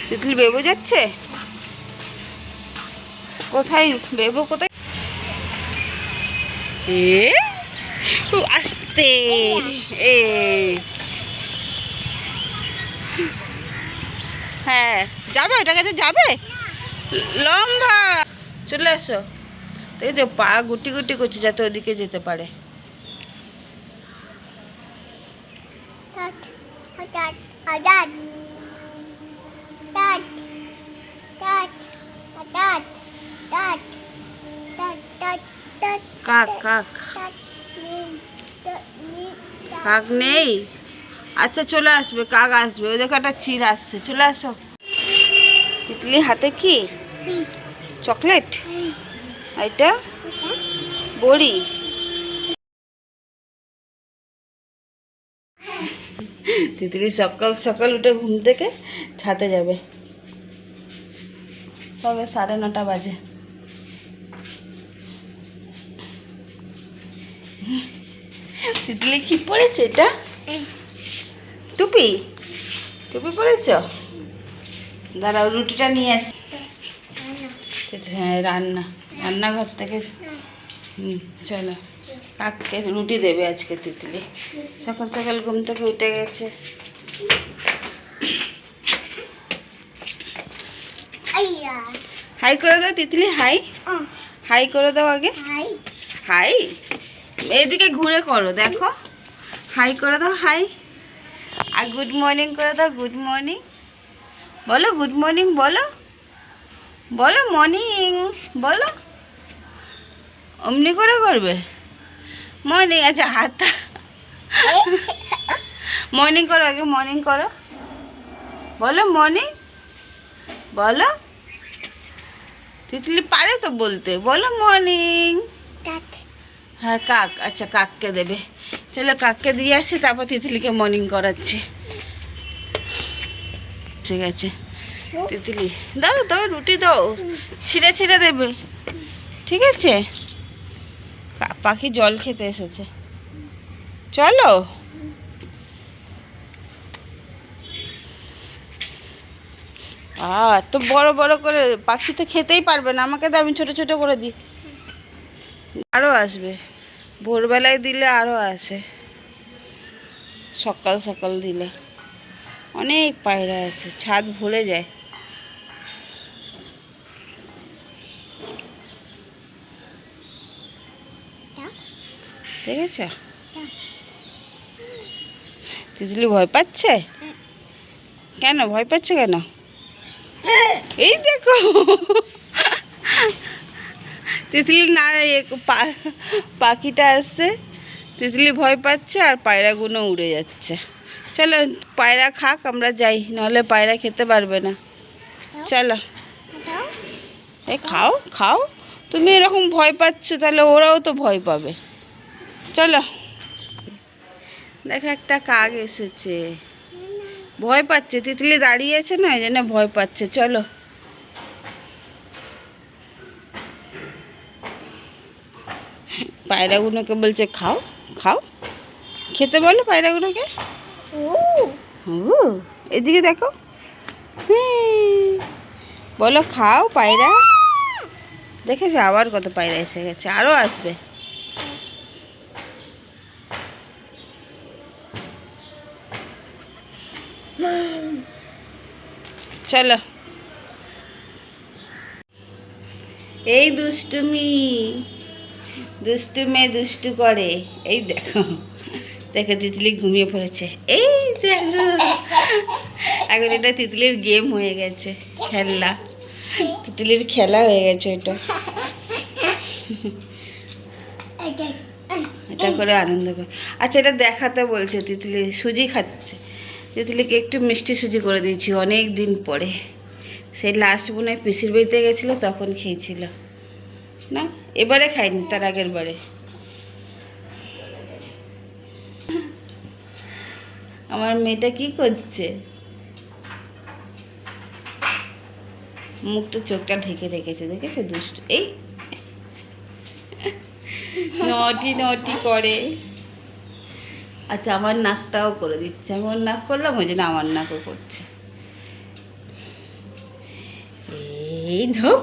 তিতলি বেবু যাচ্ছে কোথায়? বেবু কোথায়? আসতে হ্যাঁ যাবে, ওটা কাছে যাবে লম্বা। চলে আসো, ঠিক আছে? পা গুটি গুটি করছে যাতে ওদিকে যেতে পারে। কাক কাক কাক নেই? আচ্ছা চলে আসবে, কাক আসবে। ওই দেখো একটা চিল আসছে, চলে আসো। তিতলি হাতে কি? চকলেট? এটা বড়ি। তিতলি সকাল সকাল উঠে ঘুম থেকে ছাদে যাবে। তবে 9:30 বাজে। তিতলি কি পড়েছে? এটা টুপি? টুপি পরেছ? দাঁড়াও রুটিটা নিয়ে আসি। হ্যাঁ রান্নাঘর থেকে। চলো, কাককে রুটি দেবে আজকে তিতলি। সকাল সকাল ঘুম থেকে উঠে গেছে। হাই করে দাও তিতলি, হাই হাই করে দাও আগে। হাই এইদিকে ঘুরে করো, দেখো। হাই করে দাও, হাই। আর গুড মর্নিং করে দাও, গুড মর্নিং বলো, গুড মর্নিং বলো, বলো মর্নিং বলো। অমনি করে করবে মর্নিং। আচ্ছা হাতটা মর্নিং করো আগে, মর্নিং করো, বলো মর্নিং বলো। তিতলি পারে তো বলতে, বলো মর্নিং। হ্যাঁ কাক, আচ্ছা কাককে দেবে। চলো কাককে দিয়ে আসি, তারপর তিতলিকে মর্নিং করাচ্ছি। ঠিক আছে তিতলি দাও দাও, রুটি দাও, ছিঁড়ে ছিঁড়ে দেবে, ঠিক আছে? পাখি জল খেতে এসেছে, চলো। এত বড় বড় করে পাখি তো খেতেই পারবে না। আমাকে দাও, আমি ছোট ছোট করে দিই। আরও আসবে, ভোরবেলায় দিলে আরও আসে, সকাল সকাল দিলে অনেক পায়রা আসে, ছাদ ভরে যায়। দেখেছ? তিতলি ভয় পাচ্ছে কেন? ভয় পাচ্ছে কেন? এই দেখো তিতলি না, পাখিটা আসছে, তিতলি ভয় পাচ্ছে আর পায়রাগুলো উড়ে যাচ্ছে। চলো পায়রা খাক, আমরা যাই, নাহলে পায়রা খেতে পারবে না। চলো এই খাও খাও, তুমি এরকম ভয় পাচ্ছ তাহলে ওরাও তো ভয় পাবে। চলো। দেখো একটা কাক এসেছে, ভয় পাচ্ছে। তিতলি দাঁড়িয়ে আছে না, এই জন্য ভয় পাচ্ছে। চলো পায়রাগুলোকে বলছে খাও খাও, খেতে বলো পায়রাগুলোকে। এদিকে দেখো, বলো খাও পায়রা। দেখেছো আবার কত পায়রা এসে গেছে, আরও আসবে। চলো এই দুষ্টুমি, দুষ্টু মেয়ে দুষ্টু করে। এই দেখো দেখো তিতলি ঘুমিয়ে পড়েছে। এই দেখো এখন এটা তিতলির গেম হয়ে গেছে, খেলা, তিতলির খেলা হয়ে গেছে এটা। এটা করে আনন্দ পায়। আচ্ছা এটা দেখাতে বলছে, তিতলি সুজি খাচ্ছে। তিতলিকে একটু মিষ্টি সুজি করে দিয়েছি অনেক দিন পরে। সেই লাস্ট মনে হয় পিসির বাড়িতে গেছিলো তখন খেয়েছিল না, এবারে খাইনি, তার আগের বারে। আমার মেয়েটা কি করছে? মুখটা চোখটা ঢেকে রেখেছে, দেখেছো দুষ্ট। এই নটি নটি করে। আচ্ছা আমার নাকটাও করে দিচ্ছে, আমি ওর নাক করলাম, ওই জন্য আমার নাকও করছে। এই ধোপ।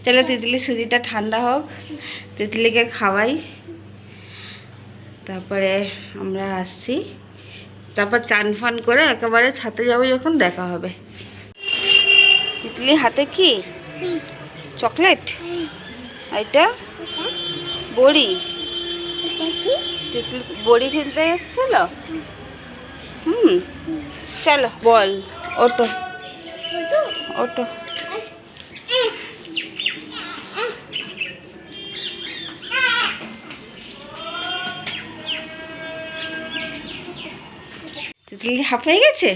চলো তিতলি সুজিটা ঠান্ডা হোক, তিতলিকে খাওয়াই, তারপরে আমরা আসছি। তারপর চান ফান করে একেবারে ছাতে যাবো, যখন দেখা হবে। তিতলি হাতে কি চকলেট? এটা বড়ি। তিতলি বড়ি কিনতে এসেছিল। চলো বল, ওটো ওটো। তিতলি হাঁপিয়ে গেছে।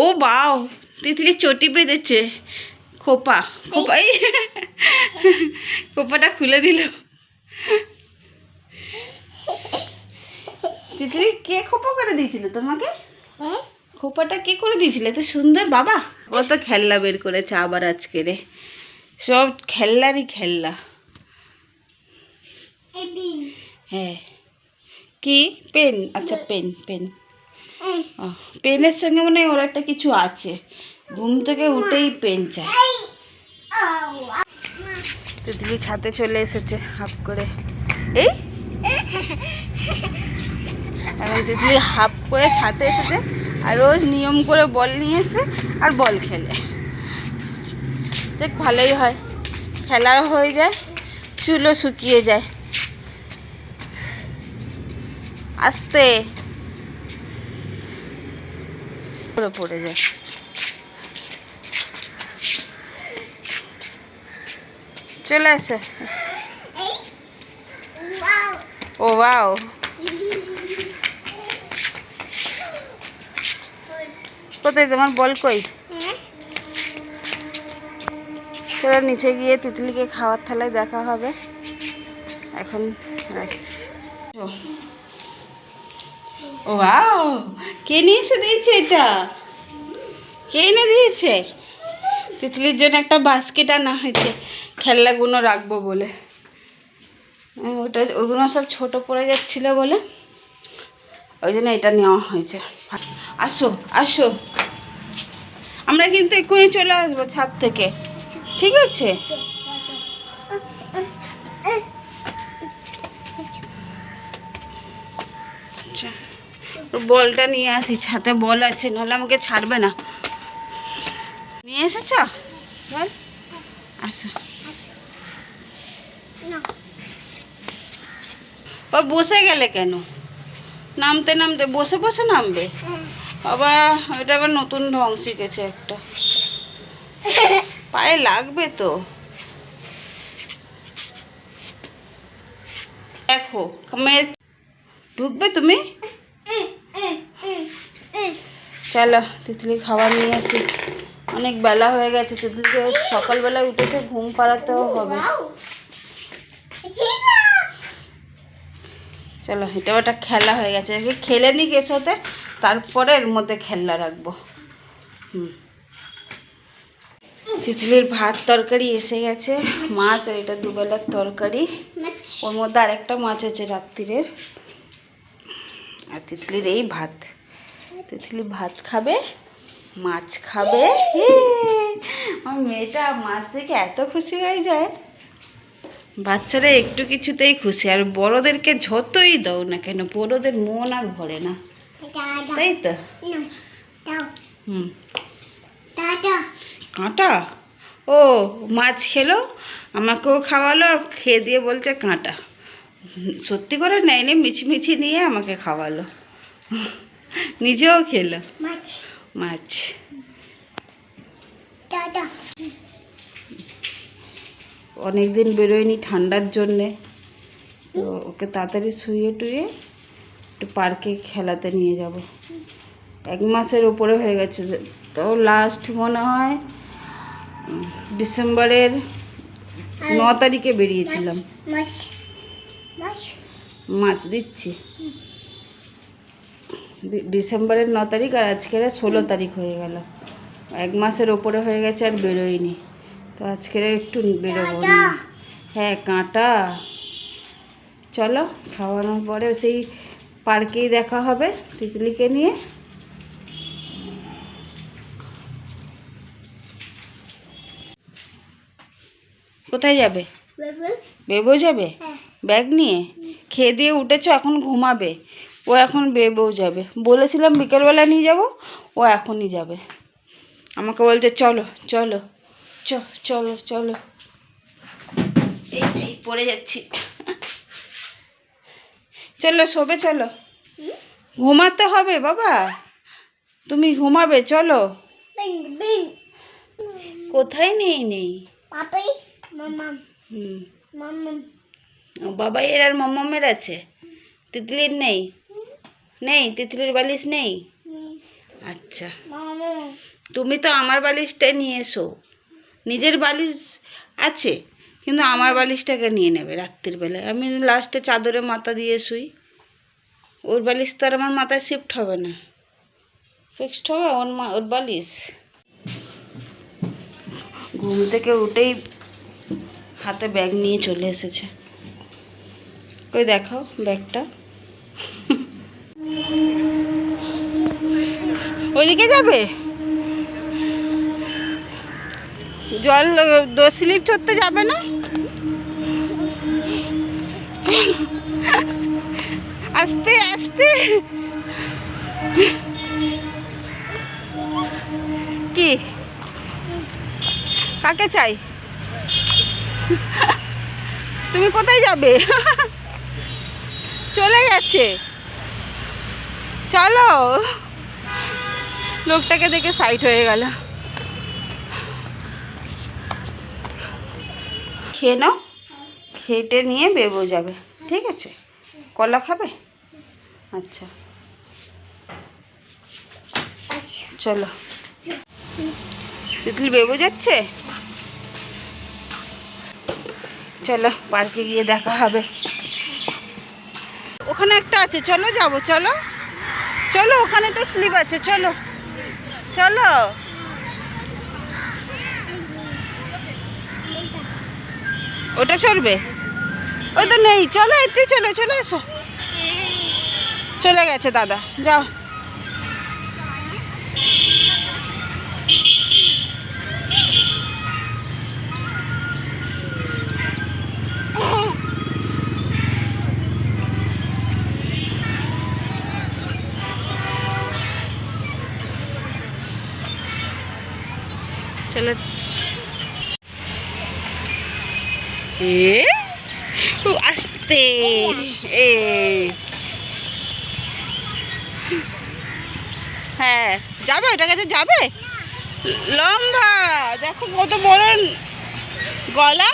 ও বাও, তিতলি চটি বেঁধেছে। খোপা খোপাই খোপাটা খুলে দিল। তিতলি কে খোপা করে দিয়েছিল তোমাকে? খোপাটা কে করে দিয়েছিল? তো সুন্দর বাবা। ও তো খেলনা বের করেছে আবার আজকে রে, সব খেলনারই খেলনা। হ্যাঁ, কি পেন? আচ্ছা পেন পেন। পেনের সঙ্গে মনে হয় ওর একটা কিছু আছে, ঘুম থেকে উঠেই পেন চায়। তিতলি ছাদে চলে এসেছে হাফ করে। এই এখন তিতলি হাফ করে ছাদে এসেছে, আর রোজ নিয়ম করে বল নিয়ে এসে আর বল খেলে। দেখ ভালোই হয়, খেলার হয়ে যায়, চুলও শুকিয়ে যায়। আস্তে পড়ে যায়। চলে আসে। ও বাও, কোথায় তোমার বল কই? চলো নিচে গিয়ে তিতলিকে খাওয়ার থালায় দেখা হবে। এখন রাখছি। ও বাও, কে নিয়ে এসে দিয়েছে এটা? কে এনে দিয়েছে? তিতলির জন্য একটা বাস্কেট আনা হয়েছে খেলনাগুলো রাখবো বলে। ওগুলো সব ছোট পড়ে যাচ্ছিল বলে ওই জন্য এটা নেওয়া হয়েছে। আসো আসো, আমরা কিন্তু এক্ষুনি চলে আসবো ছাদ থেকে, ঠিক আছে? বলটা নিয়ে আসি, ছাদে বল আছে, নাহলে আমাকে ছাড়বে না। নিয়ে এসেছ বল? আসো। ও বসে গেলে কেন? নামতে নামতে বসে বসে নামবে? বাবা, এটা আবার নতুন ঢং শিখেছে একটা। পায়ে লাগবে তো। দেখো মেয়ের ঢুকবে তুমি। চলো তিতলি খাবার নিয়ে আসি, অনেক বেলা হয়ে গেছে। তিতলিকে সকালবেলা উঠেছে, ঘুম পাড়াতেও হবে। চলো, এটা ওটা খেলা হয়ে গেছে, খেলে নি কেসোতে, তারপরে এর মধ্যে খেলনা রাখবো। তিতলির ভাত তরকারি এসে গেছে, মাছ, আর এটা দুবেলার তরকারি, ওর মধ্যে আরেকটা মাছ আছে রাত্রিরের। আর তিতলির এই ভাত। তিতলি ভাত খাবে, মাছ খাবে। আমার মেয়েটা মাছ দেখে এত খুশি হয়ে যায়। বাচ্চারা একটু কিছুতেই খুশি, আর বড়োদেরকে যতই দাও না কেন বড়োদের মন আর ভরে না, তাই তো? কাঁটা? ও মাছ খেলো, আমাকেও খাওয়ালো, আর খেয়ে দিয়ে বলছে কাঁটা। সত্যি করে নেয়নি, মিছিমিছি নিয়ে আমাকে খাওয়ালো, নিজেও খেলো মাছ। অনেকদিন বেরোয়নি ঠান্ডার জন্যে, তো ওকে তাড়াতাড়ি শুয়ে টুয়ে একটু পার্কে খেলাতে নিয়ে যাব। 1 মাসের ওপরে হয়ে গেছে, তো লাস্ট মনে হয় ডিসেম্বরের 9 তারিখে বেরিয়েছিলাম। মাছ দিচ্ছি ডিসেম্বরের 9 তারিখ, আর আজকের 16 তারিখ হয়ে গেল। 1 মাসের ওপরে হয়ে গেছে আর বেরোয়নি, তো আজকের একটু বেরোবো। হ্যাঁ কাঁটা। চলো খাওয়ানোর পরে সেই পার্কেই দেখা হবে তিতলিকে নিয়ে। কোথায় যাবে? বেবো যাবে? ব্যাগ নিয়ে খেয়ে দিয়ে উঠেছো, এখন ঘুমাবে। ও এখন বেবো যাবে, বলেছিলাম বিকেলবেলা নিয়ে যাব, ও এখনই যাবে। আমাকে বলছে চলো চলো চলো চলো। এই পড়ে যাচ্ছি। চলো শোবে, চলো ঘুমাতে হবে বাবা, তুমি ঘুমাবে, চলো। কোথায় নেই বাবাই এর আর মাম্মামের আছে, তিতলির নেই? তিতলির বালিশ নেই? আচ্ছা, তুমি তো আমার বালিশটাই নিয়ে এসো। নিজের বালিশ আছে, কিন্তু আমার বালিশটাকে নিয়ে নেবে রাত্রির বেলায়। আমি লাস্টে চাদরে মাথা দিয়ে শুই, ওর বালিশ তো আর আমার মাথায় শিফট হবে না, ফিক্সড হবে ওর বালিশ। ঘুম থেকে উঠেই হাতে ব্যাগ নিয়ে চলে এসেছে। কই দেখাও ব্যাগটা। ওইদিকে যাবে? জল স্লিপ চড়তে যাবে না? আস্তে আস্তে। কি কাকে চাই? তুমি কোথায় যাবে? চলে গেছে, চলো। লোকটাকে দেখে সাইড হয়ে গেল। খেয়ে নাও, খেটে নিয়ে বেবো যাবে, ঠিক আছে? কলা খাবে? আচ্ছা চলো। তিতলি বেবো যাচ্ছে, চলো পার্কে গিয়ে দেখা হবে। ওখানে একটা আছে, চলো যাবো, চলো চলো, ওখানে একটা স্লিপ আছে, চলো চলো। ওটা চলবে? ওই তো নেই, চলো এতে চলো, চলে এসো। চলে গেছে দাদা, যাও। চলে আস্তে। হ্যাঁ যাবে, ওটা কাছে যাবে। লম্বা দেখো কত বড় গলা।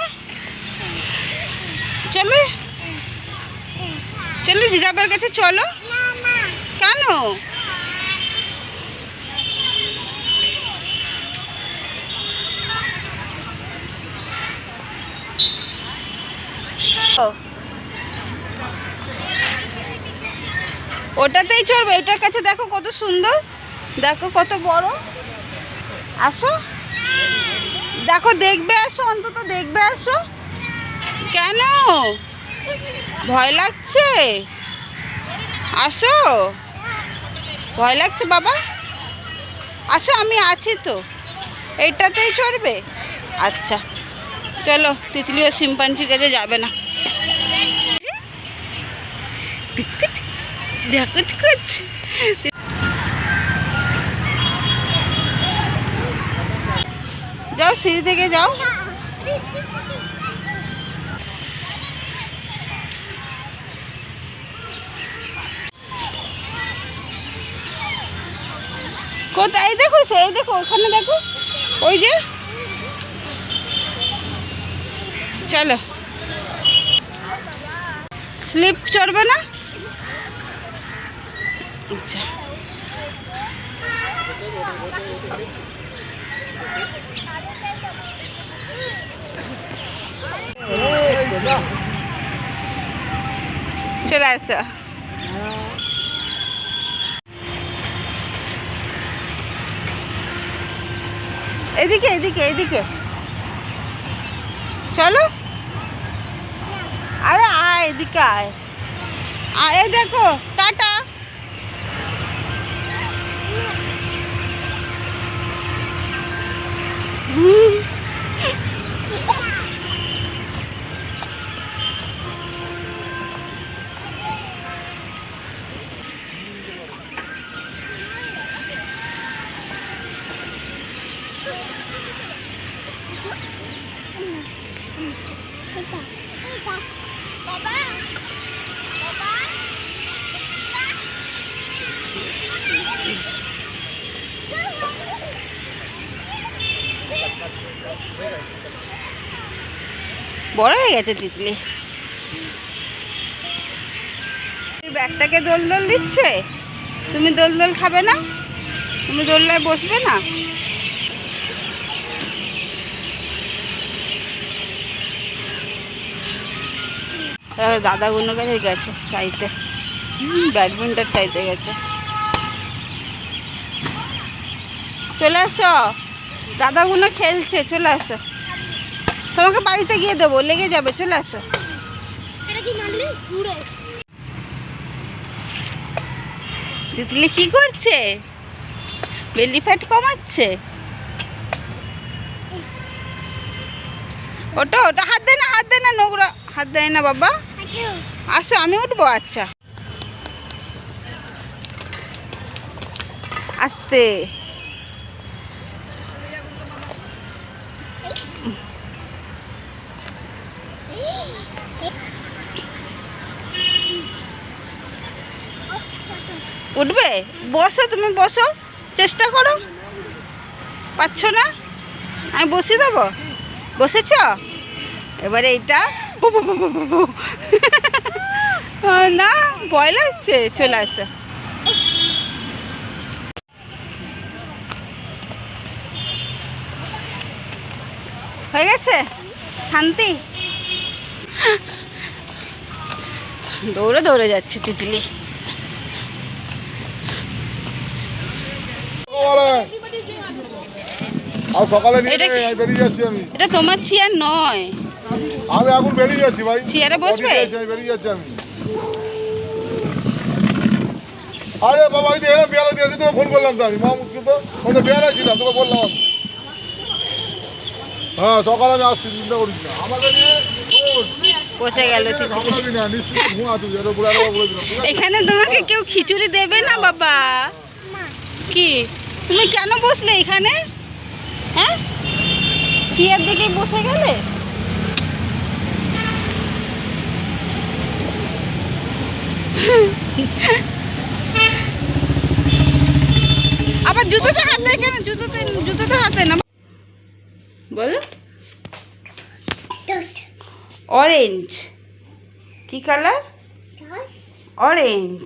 চলো চলো জিরাফের কাছে চলো। কেন? ওটাতেই চড়বে, এটার কাছে দেখো কত সুন্দর, দেখো কত বড়। আসো দেখো, দেখবে আসো, অন্তত দেখবে আসো। কেন ভয় লাগছে? আসো, ভয় লাগছে বাবা? আসো, আমি আছি তো। এইটাতেই চড়বে? আচ্ছা চলো। তিতলিও শিম্পাঞ্জির কাছে যাবে না। যাও, সিঁড়ি থেকে যাও। কোথায়? দেখো, সেই দেখো, ওখানে দেখো, ওই যে। চলো, স্লিপ চড়বে না? আচ্ছা চলে আসো। এদিকে এদিকে এদিকে চলো। আরে আয়, এদিকে আয়। আয় দেখো, টাটা। বড় হয়ে গেছে তিতলি। ব্যাগটাকে দোল দোল দিচ্ছে, তুমি দোল দোল খাবে না? তুমি দোলনায় বসবে না? দাদাগুলো কাছে গেছে চাইতে, ব্যাডমিন্টন চাইতে গেছে। চলে আসো, দাদাগুলো খেলছে, চলে আসো। তোমাকে বাড়িতে গিয়ে দেবো, লেগে যাবে, চলে আসো। তিতলি কি করছে? Belly fat কমাচ্ছে। ওটা ওটা হাত দেয় না, হাত দেয় না, নোংরা হাত দেয় না বাবা। আসো, আমি উঠবো। আচ্ছা, আস্তে। উঠবে? বসো, তুমি বসো, চেষ্টা করো। পাচ্ছ না? আমি বসিয়ে দেবো। বসেছ? এবারে এইটা না, ভয় লাগছে, চলে আসো। হয়ে গেছে? শান্তি? দৌড়ে দৌড়ে যাচ্ছে তিতলি। এটা তোমার চেয়ার নয়। আমি এখন বেরিয়ে যাচ্ছি ভাই। চেয়ারে বসবে? বেরিয়ে যাচ্ছি আমি। আরে বাবা, এই এরা বেয়ারা দিয়েছি, তোকে ফোন করলাম তো আমি। মা মুশকিল তো, ওদের বেয়ারা ছিলাম, তোকে বললাম আমি। হ্যাঁ, সকালে আমি আসছি, চিন্তা করিস না। আমাকে নিয়ে বসে গেল না, নিশ্চিত ঘুমা তুই। এখানে তোমাকে কেউ খিচুড়ি দেবে না বাবা। কি তুমি কেন বসলে এখানে? হ্যাঁ, চেয়ার দিকে বসে গেলে। আবার জুতোতে হাত দেয় কেন? জুতোতে হাত দেয় না। বলো। অরেঞ্জ। কি কালার? অরেঞ্জ।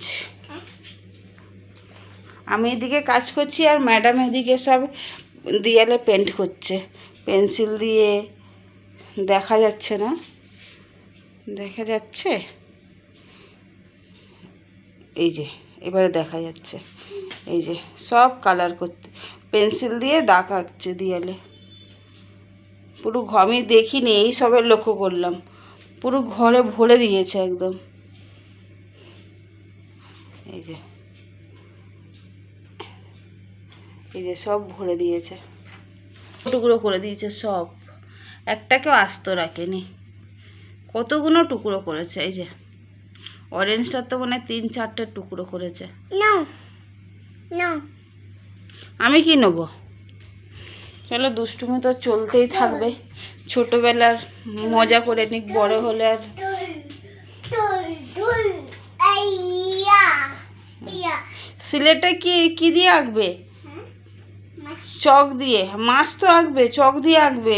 আমি এদিকে কাজ করছি আর ম্যাডাম এদিকে সব দেয়ালে পেন্ট করছে পেন্সিল দিয়ে। দেখা যাচ্ছে না? দেখা যাচ্ছে? এই যে এবারে দেখা যাচ্ছে। এই যে সব কালার করতে পেন্সিল দিয়ে দাগ আঁকছে দেয়ালে। পুরো আমি দেখিনি, এই সবে লক্ষ্য করলাম। পুরো ঘরে ভরে দিয়েছে একদম। এই যে এই যে সব ভরে দিয়েছে, টুকরো করে দিয়েছে সব, একটাকেও আস্ত রাখেনি। কতগুলো টুকরো করেছে। এই যে অরেঞ্জটা তো মানে 3-4টে টুকরো করেছে। আমি কি নেব? চলো, দুষ্টুমি তো চলতেই থাকবে। ছোটবেলার মজা করে নিক, বড় হলে আর। সিলেটে কি দিয়ে আঁকবে? চক দিয়ে। মাছ তো আঁকবে, চক দিয়ে আঁকবে।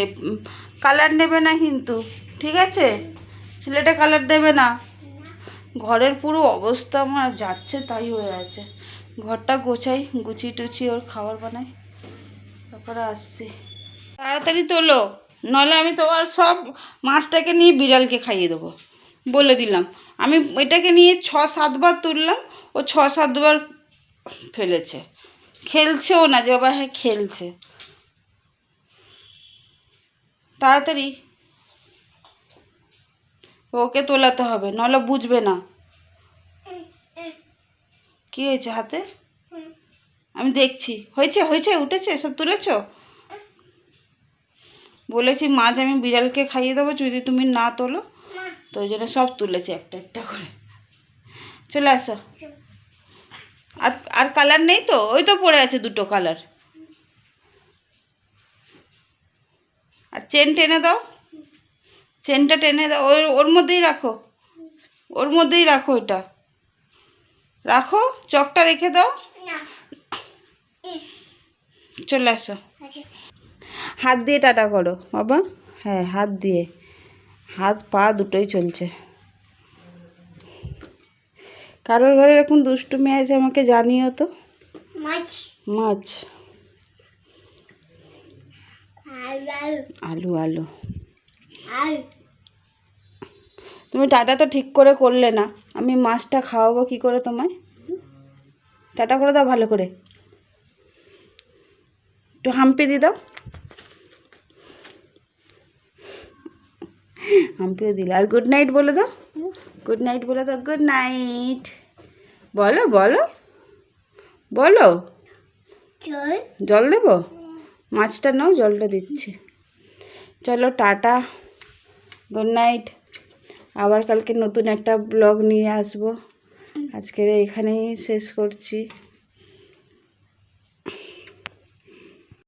কালার নেবে না কিন্তু, ঠিক আছে? সিলেটে কালার দেবে না। ঘরের পুরো অবস্থা আমার যাচ্ছে তাই হয়ে আছে। ঘরটা গোছাই, গুছিয়ে টুছিয়ে ওর খাবার বানাই, তারপরে আসছি। তাড়াতাড়ি তোলো, নাহলে আমি তোমার সব মাছটাকে নিয়ে বিড়ালকে খাইয়ে দেবো, বলে দিলাম। আমি এটাকে নিয়ে 6-7 বার তুললাম, ও 6-7 বার ফেলেছে। খেলছেও না যে বাবা, হ্যাঁ খেলছে। তাড়াতাড়ি ওকে তোলাতে হবে, নাহলে বুঝবে না। কি হয়েছে হাতে? আমি দেখছি। হয়েছে হয়েছে, উঠেছে, সব তুলেছ? বলেছি মাছ আমি বিড়ালকে খাইয়ে দেবো যদি তুমি না তোলো, তো ওই জন্য সব তুলেছে একটা একটা করে। চলে আসো। আর কালার নেই তো? ওই তো পড়ে আছে 2টো কালার। আর চেন টেনে দাও, চেনটা টেনে দাও। ওর মধ্যেই রাখো, ওর মধ্যেই রাখো, ওইটা রাখো। চকটা রেখে দাও। চলে আসো। হাত দিয়ে টাটা করো বাবা। হ্যাঁ, হাত দিয়ে, হাত পা দুটোই চলছে। কারোর ঘরে এরকম দুষ্টুমি আছে আমাকে জানিও তো। মাছ মাছ, আলু আলু আলু। আলু তুমি টাটা তো ঠিক করে করলে না, আমি মাছটা খাওয়াবো কি করে তোমায়? টাটা করে দাও ভালো করে, একটু হাম্পি দিয়ে দাও। হাম্পিও দিলে। আর গুড নাইট বলে দাও, গুড নাইট বলে দাও, গুড নাইট বলো বলো বলো। জল জল দেবো? মাছটা নাও, জলটা দিচ্ছি। চলো টাটা, গুড নাইট। আবার কালকে নতুন একটা ব্লগ নিয়ে আসবো। আজকে এখানেই শেষ করছি।